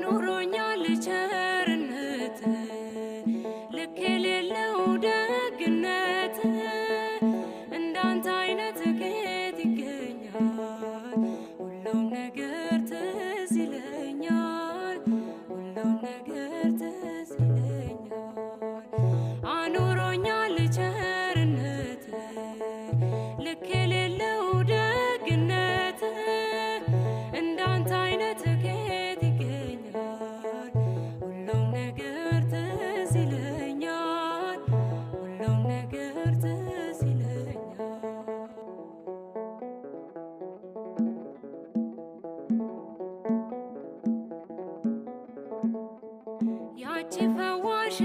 አኑሮኛል ቸርነት ልክ የሌለው ደግነት እንዳንተ አይነት ከየት ይገኛል ሁሉም ነገር ትዝ ይለኛል ሁሉም ነገር ትዝ ይለኛል አኑሮኛል ቸርነት ልክ የሌለው ደግነት እንዳንተ አይነት ከየት ይገኛል ሁሉም ነገር ትዝ ይለኛል ሁሉም ነገር ትዝ ይለኛል ያቺ ፈዋሽ